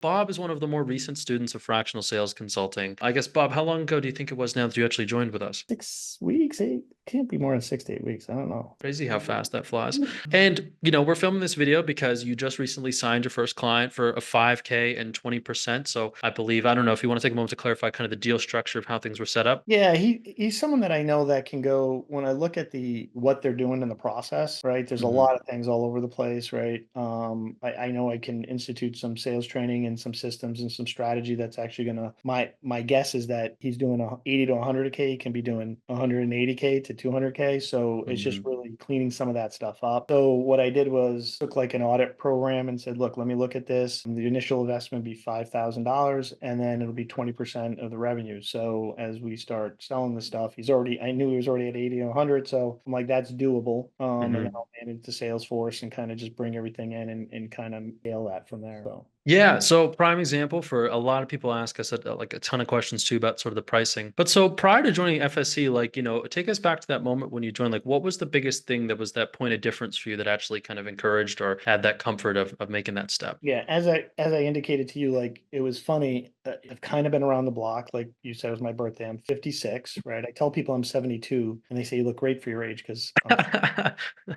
Bob is one of the more recent students of fractional sales consulting. I guess, Bob, how long ago do you think it was now that you actually joined with us? 6 weeks, eight, can't be more than 6 to 8 weeks. I don't know. Crazy how fast that flies. And, we're filming this video because you just recently signed your first client for a 5K and 20%. So I believe, I don't know if you want to take a moment to clarify kind of the deal structure of how things were set up. Yeah, he's someone that I know that can go when I look at the what they're doing in the process, right? There's a Hmm. lot of things all over the place, right? I know I can institute some sales training and some systems and some strategy that's actually gonna my guess is that he's doing a 80 to 100K, he can be doing 180K to 200K. So it's just Hmm. really cleaning some of that stuff up. So what I did was took like an audit program and said, look, let me look at this. The initial investment be $5,000 and then it'll be 20% of the revenue. So as we start selling the stuff, I knew he was already at 80 or 100. So I'm like, that's doable. And then Hmm. I'll manage the Salesforce and kind of just bring everything in and kind of scale that from there. So. Yeah, so prime example for a lot of people ask us like a ton of questions too about sort of the pricing. But so prior to joining FSC, like, take us back to that moment when you joined. Like, what was the biggest thing that was that point of difference for you that actually kind of encouraged or had that comfort of making that step? Yeah, as I indicated to you, like it was funny. I've kind of been around the block. Like you said, it was my birthday. I'm 56, right? I tell people I'm 72, and they say you look great for your age because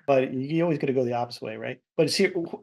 but you always got to go the opposite way, right? But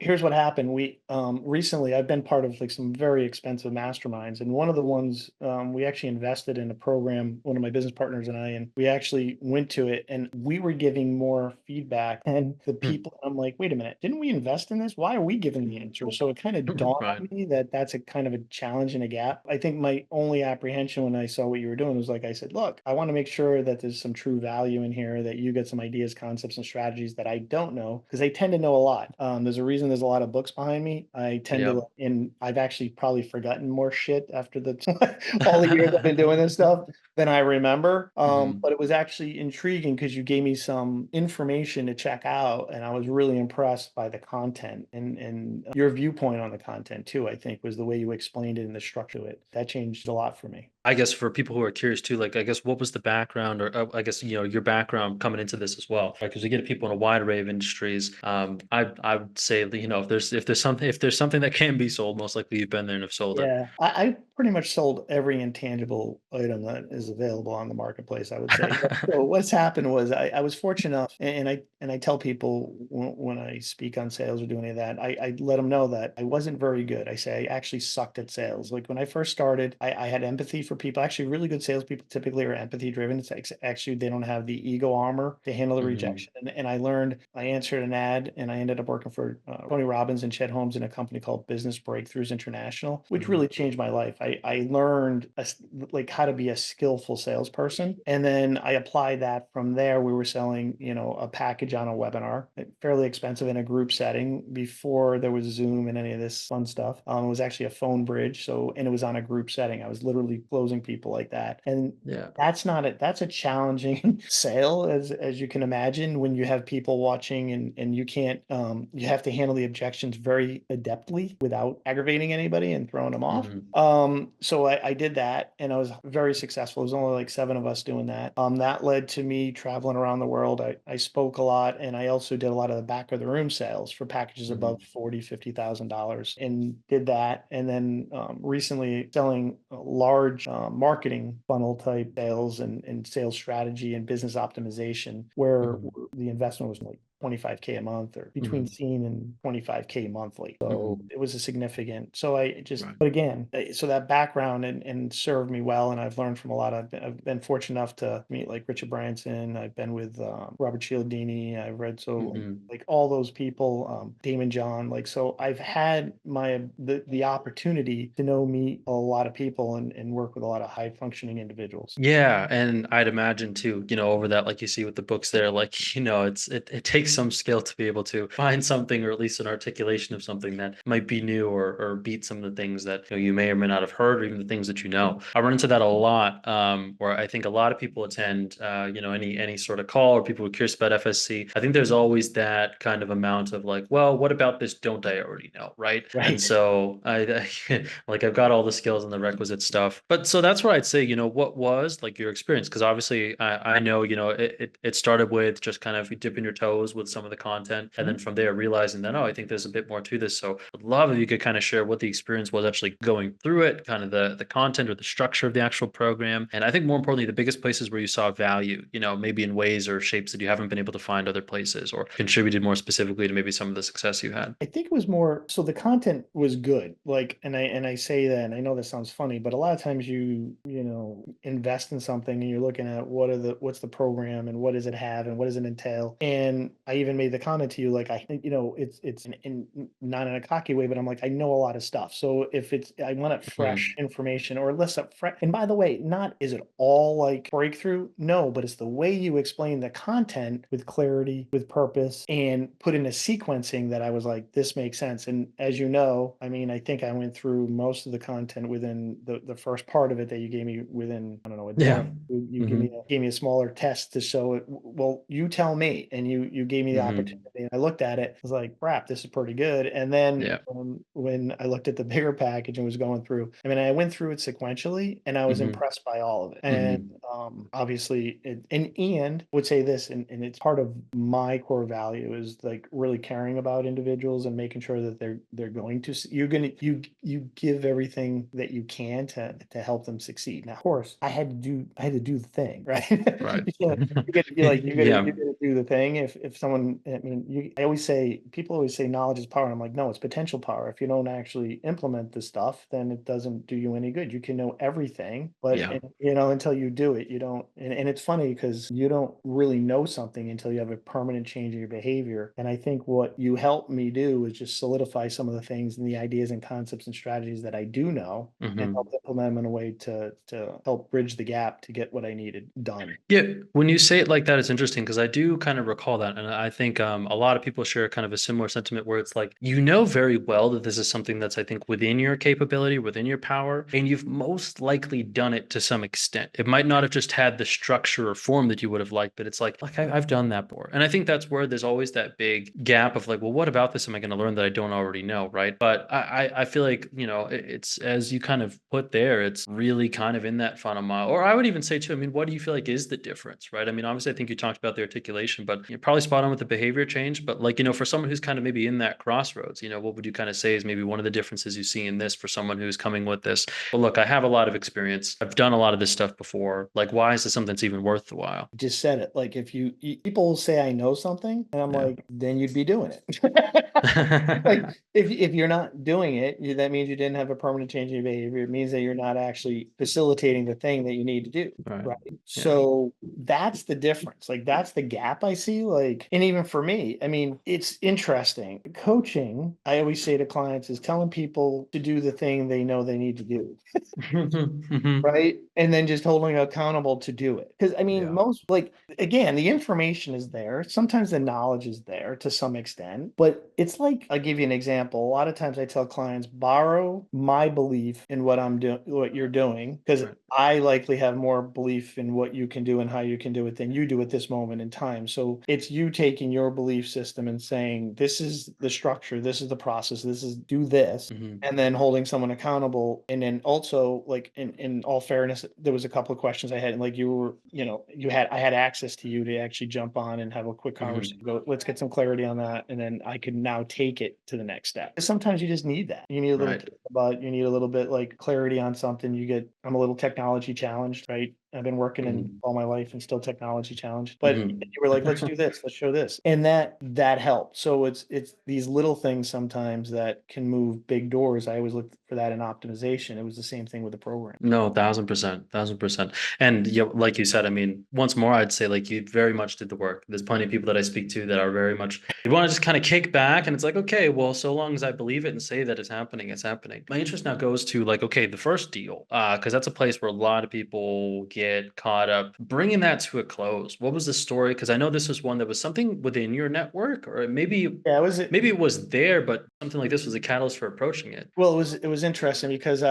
here's what happened. We recently I've been part of like some very expensive masterminds, and one of the ones we actually invested in a program. One of my business partners and I, and we actually went to it, and we were giving more feedback, and the people. I'm like, wait a minute, didn't we invest in this? Why are we giving the answer? So it kind of dawned Right. on me that that's a kind of a challenge and a gap. I think my only apprehension when I saw what you were doing was like I said, look, I want to make sure that there's some true value in here, that you get some ideas, concepts, and strategies that I don't know because I tend to know a lot. There's a reason there's a lot of books behind me. I tend to, Yep. and I've actually probably forgotten more shit after the all the years I've been doing this stuff than I remember. Mhm. But it was actually intriguing because you gave me some information to check out, and I was really impressed by the content and your viewpoint on the content too. I think was the way you explained it and the structure of it. That changed a lot for me. I guess for people who are curious too, like I guess what was the background, or I guess your background coming into this as well, right? Because we get people in a wide array of industries. I would say that, if there's something that can be sold, most likely you've been there and have sold it. Yeah, I pretty much sold every intangible item that is available on the marketplace, I would say. So what's happened was I was fortunate enough, and I tell people when I speak on sales or do any of that, I let them know that I wasn't very good. I say I actually sucked at sales. Like when I first started, I had empathy for people. Actually, really good salespeople typically are empathy driven. Actually, they don't have the ego armor to handle the Hmm. rejection. And I learned, I answered an ad, and I ended up working for Tony Robbins and Chet Holmes in a company called Business Breakthroughs International, which Hmm. really changed my life. I learned like how to be a skillful salesperson, and then I applied that from there. We were selling, a package on a webinar, fairly expensive in a group setting before there was Zoom and any of this fun stuff. It was actually a phone bridge, and it was on a group setting. I was literally closing people like that, and Yeah. that's not it. That's a challenging sale, as you can imagine, when you have people watching and you can't you have to handle the objections very adeptly without aggravating anybody and throwing them off. Hmm. So I did that and I was very successful. It was only like seven of us doing that. That led to me traveling around the world. I spoke a lot and I also did a lot of the back of the room sales for packages above Hmm. 40, $50,000 and did that. And then recently selling large marketing funnel type sales and sales strategy and business optimization where Hmm. the investment was like 25K a month or between Hmm. scene and 25K monthly. So Hmm. it was a significant. So I just, Right. but again, so that background and served me well. And I've learned from a lot of, I've been fortunate enough to meet like Richard Branson. I've been with Robert Cialdini. I've read so Hmm. like all those people, Damon John. Like, so I've had the opportunity to meet a lot of people and work with a lot of high functioning individuals. Yeah, and I'd imagine too, over that, like you see with the books there, like, it takes some skill to be able to find something or at least an articulation of something that might be new or beat some of the things that you may or may not have heard or even the things that you know. I run into that a lot, where I think a lot of people attend any sort of call or people who are curious about FSC. I think there's always that kind of amount of like, well, what about this don't I already know, right? And Right. so like I've got all the skills and the requisite stuff. But so that's where I'd say, what was like your experience? Because obviously I know, it started with just kind of dipping your toes with some of the content. And then from there, realizing that, oh, I think there's a bit more to this. So I'd love if you could kind of share what the experience was actually going through it, kind of the content or the structure of the actual program. And I think more importantly, the biggest places where you saw value, maybe in ways or shapes that you haven't been able to find other places, or contributed more specifically to maybe some of the success you had. I think it was more so the content was good. Like, and I say that, and I know this sounds funny, but a lot of times you invest in something and you're looking at what's the program and what does it have and what does it entail. And I even made the comment to you, like, I think, it's not in a cocky way, but I'm like, I know a lot of stuff. So if I want it fresh information or less up fresh. And by the way, not is it all like breakthrough? No, but it's the way you explain the content with clarity, with purpose, and put in a sequencing that I was like, this makes sense. And as you know, I mean, I think I went through most of the content within the first part of it that you gave me within, I don't know, a Yeah. day. You gave me a smaller test to show it. Well, you tell me, and you gave me the opportunity. And I looked at it, I was like, crap, this is pretty good. And then Yeah. when I looked at the bigger package and was going through, I mean, I went through it sequentially, and I was impressed by all of it. And obviously, and would say this, and it's part of my core value is like really caring about individuals and making sure that they're going to you give everything that you can to help them succeed. Now, of course, I had to do the thing, right? Right. You got to be like, Yeah. you got to do the thing. If someone, I mean, people always say knowledge is power. And I'm like, no, it's potential power. If you don't actually implement the stuff, then it doesn't do you any good. You can know everything, but Yeah. until you do it, you don't. And it's funny because you don't really know something until you have a permanent change in your behavior. And I think what you helped me do is just solidify some of the things and the ideas and concepts and strategies that I do know and help implement them in a way to help bridge the gap to get what I needed done. Yeah, when you say it like that, it's interesting because I do kind of recall that, and I think a lot of people share kind of a similar sentiment where it's like you know very well that this is something that's I think within your capability, within your power, and you've most likely done it to some extent. It might not have just had the structure or form that you would have liked, but it's like I've done that before, and I think that's where there's always that big gap of like, well, what about this am I going to learn that I don't already know, right? But I feel like it's as you kind of put there, it's really kind of in that final mile, or I would even say too. I mean, what do you feel like is the difference, right? I mean, obviously, I think you talked about the articulation, but you're probably spot on with the behavior change. But like, for someone who's kind of maybe in that crossroads, what would you kind of say is maybe one of the differences you see in this for someone who's coming with this? Well, look, I have a lot of experience. I've done a lot of this stuff before. Like, why is this something that's even worth the while? Just said it. Like if people say I know something, and I'm Yeah. like, then you'd be doing it. Like if you're not doing it, that means you didn't have a permanent change in your behavior. It means that you're not actually facilitating the thing that you need to do. Right. Right. Yeah. So that's the difference. Like that's the gap I see. Like, and even for me, I mean, it's interesting. Coaching, I always say to clients, is telling people to do the thing they know they need to do. Right. And then just holding accountable to do it. Because I mean, Yeah. most like again, the information is there. Sometimes the knowledge is there to some extent, but it's like I'll give you an example. A lot of times I tell clients, borrow my belief in what I'm doing, what you're doing, because Right. I likely have more belief in what you can do and how you can do it than you do at this moment in time. So it's you taking your belief system and saying, this is the structure, this is the process, this is do this, and then holding someone accountable. And then also like in all fairness, there was a couple of questions I had, and like you were, I had access to you to actually jump on and have a quick conversation. Go, let's get some clarity on that. And then I could now take it to the next step. Sometimes you just need that. You need a little Right. but you need a little bit like clarity on something. I'm a little technology challenged, right? I've been working in all my life and still technology challenged. But you were like, let's do this, let's show this. And that helped. So it's these little things sometimes that can move big doors. I always look for that in optimization. It was the same thing with the program. No, 1,000%, 1,000%. And yeah, like you said, I mean, once more, I'd say like you very much did the work. There's plenty of people that I speak to that are very much, they want to just kind of kick back and it's like, okay, well, so long as I believe it and say that it's happening, it's happening. My interest now goes to like, okay, the first deal, because that's a place where a lot of people get caught up. Bringing that to a close, what was the story? Because I know this was one that was something within your network, or Yeah, maybe it was there, but something like this was a catalyst for approaching it. well, it was interesting because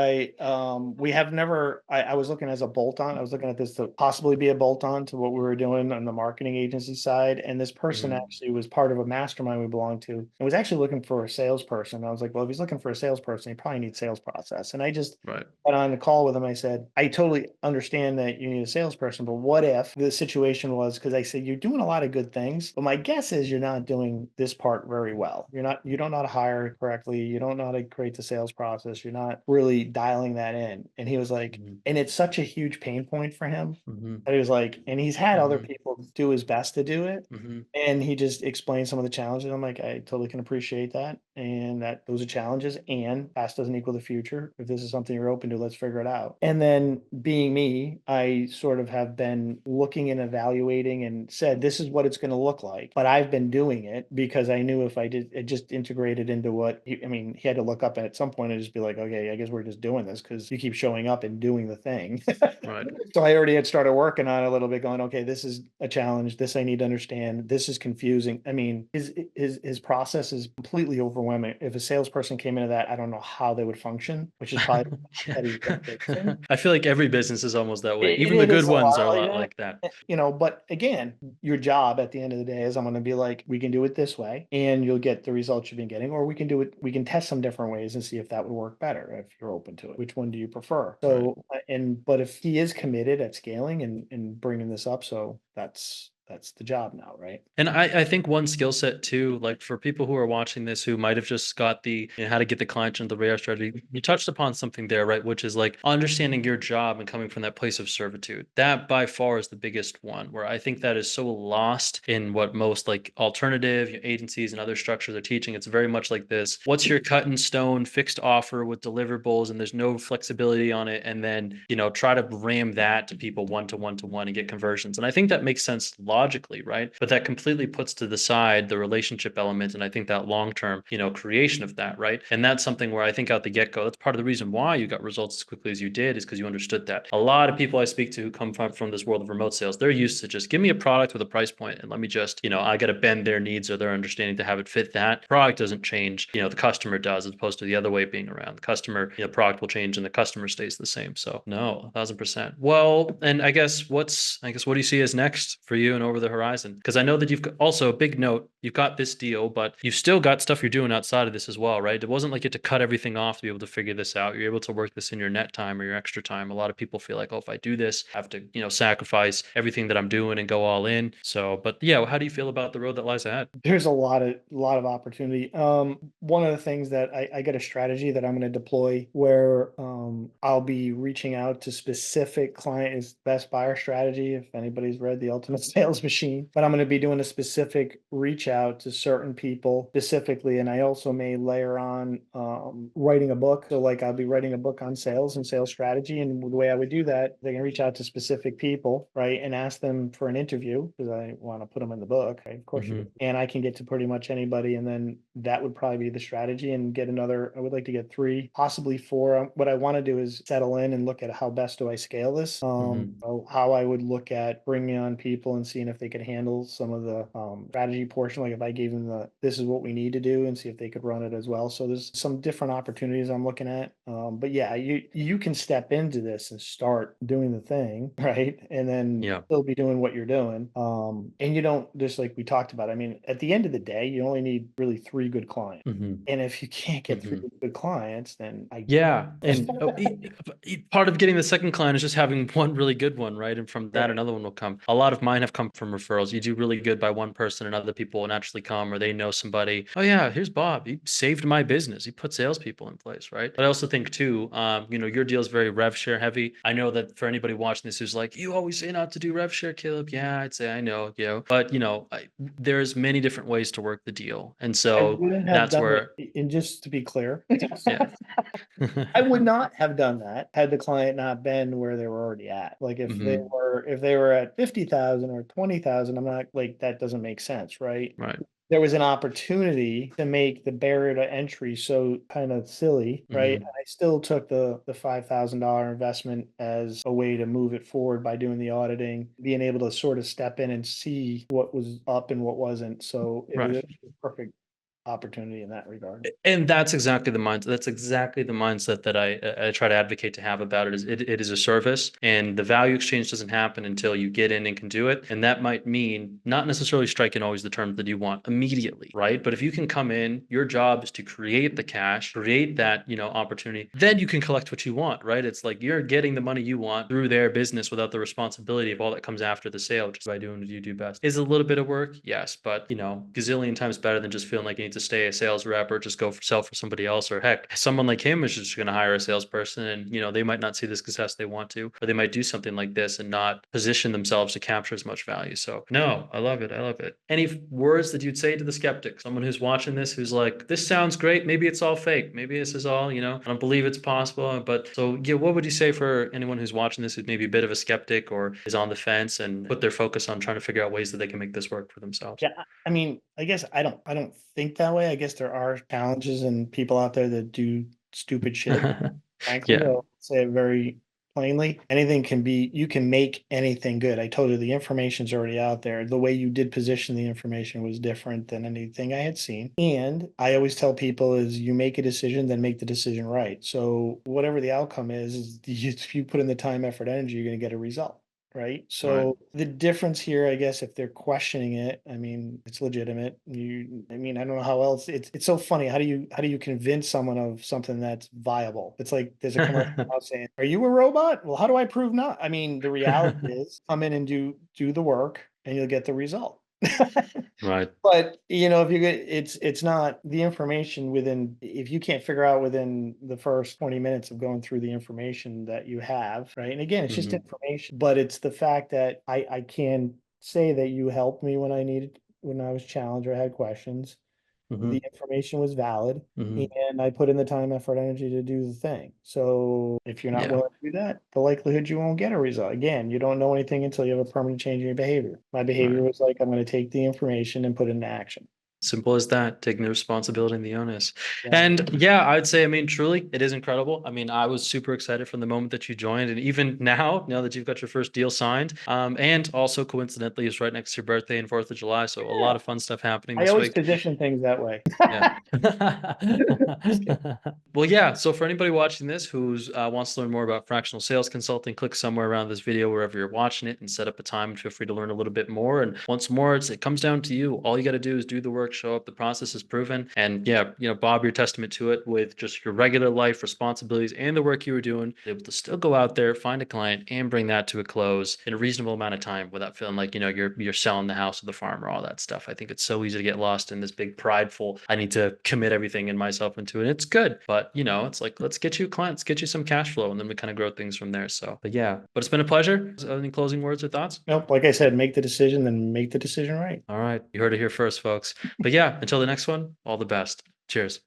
we have never I was looking as a bolt-on. I was looking at this to possibly be a bolt-on to what we were doing on the marketing agency side. And this person actually was part of a mastermind we belonged to and was actually looking for a salesperson. I was like, well, if he's looking for a salesperson, he probably need sales process. And I just Right. got on the call with him. I said, I totally understand that you need a salesperson, but what if the situation was, because I said, you're doing a lot of good things, but my guess is you're not doing this part very well. You don't know how to hire correctly. You don't know how to create the sales process. You're not really dialing that in. And he was like, Mhm. and it's such a huge pain point for him. Mhm. And he was like, and he's had other Mhm. people do his best to do it. Mhm. And he just explained some of the challenges. I'm like, I totally can appreciate that. And that those are challenges, and past doesn't equal the future. If this is something you're open to, let's figure it out. And then being me, I sort of have been looking and evaluating and said, this is what it's going to look like. But I've been doing it because I knew if I did it just integrated into what I mean, he had to look up and at some point and just be like, okay, I guess we're just doing this because you keep showing up and doing the thing. Right. So I already had started working on it a little bit, going, okay, this is a challenge. This I need to understand. This is confusing. I mean, his process is completely overwhelming. If a salesperson came into that, I don't know how they would function, which is probably Yeah. that he's been facing. I feel like every business is almost that way. Even the It good is a ones lot are a like lot that. like that. But again, your job at the end of the day is I'm going to be like, we can do it this way and you'll get the results you've been getting, or we can do it, we can test some different ways and see if that would work better if you're open to it. Which one do you prefer? Right. So, but if he is committed at scaling and bringing this up, so that's the job now, right? And I think one skill set too, like for people who are watching this who might have just got the how to get the client into the radar strategy, you touched upon something there, right? Which is like understanding your job and coming from that place of servitude. That by far is the biggest one, where I think that is so lost in what most like alternative agencies and other structures are teaching. It's very much like this: what's your cut in stone fixed offer with deliverables, and there's no flexibility on it, and then try to ram that to people one to one to one and get conversions. And I think that makes sense logically, right? But that completely puts to the side the relationship element, and I think that long term, creation of that, right? And that's something where I think out the get go, that's part of the reason why you got results as quickly as you did, is because you understood that. A lot of people I speak to who come from this world of remote sales, they're used to just give me a product with a price point and let me just, I got to bend their needs or their understanding to have it fit that. Product doesn't change, the customer does, as opposed to the other way being around. The customer, product will change and the customer stays the same. So no, 1,000%. Well, and I guess what do you see as next for you and over the horizon? Because I know that you've got, also a big note, you've got this deal, but you've still got stuff you're doing outside of this as well, right? It wasn't like you had to cut everything off to be able to figure this out. You're able to work this in your net time or your extra time. A lot of people feel like, oh, if I do this, I have to, sacrifice everything that I'm doing and go all in. So, but yeah, how do you feel about the road that lies ahead? There's a lot of opportunity. One of the things that I get a strategy that I'm going to deploy where I'll be reaching out to specific clients, best buyer strategy. If anybody's read The Ultimate Sales Machine, but I'm going to be doing a specific reach out to certain people specifically, and I also may layer on writing a book. So like I'll be writing a book on sales and sales strategy, and the way I would do that, they can reach out to specific people, right, and ask them for an interview because I want to put them in the book, right? Of course you do. Hmm. And I can get to pretty much anybody, and then that would probably be the strategy. And get another. I would like to get three, possibly four. What I want to do is settle in and look at how best do I scale this. Hmm. So how I would look at bringing on people and seeing if they could handle some of the strategy portion. Like if I gave them this is what we need to do, and see if they could run it as well. So there's some different opportunities I'm looking at. But yeah, you can step into this and start doing the thing, right? And then Yeah. still be doing what you're doing. And you don't, just like we talked about. I mean, at the end of the day, you only need really three good clients. Hmm. And if you can't get three Hmm. good clients, then I Yeah, and part of getting the second client is just having one really good one, right? And from that, right. another one will come. A lot of mine have come from referrals. You do really good by one person, and other people will naturally come, or they know somebody. Oh yeah, here's Bob. He saved my business. He put salespeople in place, right? But I also think too, your deal is very rev share heavy. I know that for anybody watching this who's like, you always say not to do rev share, Caleb. Yeah, I'd say I know, but there's many different ways to work the deal, and I so wouldn't have that's done where, it. And just to be clear, yeah. I would not have done that had the client not been where they were already at. Like Hmm. if they were at 50,000 or 20,000, I'm not like, that doesn't make sense, right? Right. There was an opportunity to make the barrier to entry so kind of silly, right? And Hmm. I still took the $5,000 investment as a way to move it forward by doing the auditing, being able to sort of step in and see what was up and what wasn't. So it was Right. a perfect opportunity in that regard. And that's exactly the mindset. That's exactly the mindset that I try to advocate to have about it. Is it is a service, and the value exchange doesn't happen until you get in and can do it. And that might mean not necessarily striking always the terms that you want immediately, right? But if you can come in, your job is to create the cash, create that opportunity. Then you can collect what you want, right? It's like you're getting the money you want through their business without the responsibility of all that comes after the sale, just by doing what you do best. Is a little bit of work, yes, but gazillion times better than just feeling like you need to stay a sales rep or just go for sell for somebody else. Or heck, someone like him is just going to hire a salesperson, and they might not see the success they want to, or they might do something like this and not position themselves to capture as much value. So no, I love it. I love it. Any words that you'd say to the skeptic, someone who's watching this, who's like, this sounds great, maybe it's all fake, maybe this is all, I don't believe it's possible. But so yeah, what would you say for anyone who's watching this who's maybe a bit of a skeptic or is on the fence and put their focus on trying to figure out ways that they can make this work for themselves? Yeah, I mean, I guess I don't think that way. I guess there are challenges and people out there that do stupid shit. Frankly, Yeah. I'll say it very plainly. Anything can be, you can make anything good. I told you the information's already out there. The way you did position the information was different than anything I had seen. And I always tell people is you make a decision, then make the decision right. So whatever the outcome is if you put in the time, effort, energy, you're going to get a result. Right. Right. So the difference here, I guess, if they're questioning it, I mean, it's legitimate. I mean, I don't know how else it's so funny. How do you convince someone of something that's viable? It's like there's a commercial now saying, "Are you a robot?" Well, how do I prove not? I mean, the reality is come in and do the work and you'll get the result. Right. But if you get it's not the information within if you can't figure out within the first 20 minutes of going through the information that you have, right? And again, it's just Hmm. information, but it's the fact that I can say that you helped me when I was challenged or had questions. The Hmm. information was valid Hmm. and I put in the time, effort, energy to do the thing. So if you're not Yeah. willing to do that, the likelihood you won't get a result. Again, you don't know anything until you have a permanent change in your behavior. My behavior Right. was like, I'm going to take the information and put it into action. Simple as that, taking the responsibility and the onus. Yeah. And yeah, I'd say, I mean, truly, it is incredible. I mean, I was super excited from the moment that you joined. And even now that you've got your first deal signed, and also coincidentally, it's right next to your birthday and 4th of July. So a Yeah. lot of fun stuff happening I this always week. position things that way. Yeah. Just kidding. Well, yeah. So for anybody watching this who's wants to learn more about fractional sales consulting, click somewhere around this video wherever you're watching it and set up a time. Feel free to learn a little bit more. And once more, it comes down to you. All you got to do is do the work, show up. The process is proven. And yeah, Bob, you're testament to it with just your regular life responsibilities and the work you were doing, able to still go out there, find a client, and bring that to a close in a reasonable amount of time without feeling like you're selling the house or the farm or all that stuff. I think it's so easy to get lost in this big prideful, I need to commit everything in myself into it. It's good, but it's like let's get you clients, get you some cash flow, and then we kind of grow things from there. So, but yeah, but it's been a pleasure. Any closing words or thoughts? Nope. Like I said, make the decision, then make the decision right. All right, you heard it here first, folks. But yeah, until the next one, all the best. Cheers.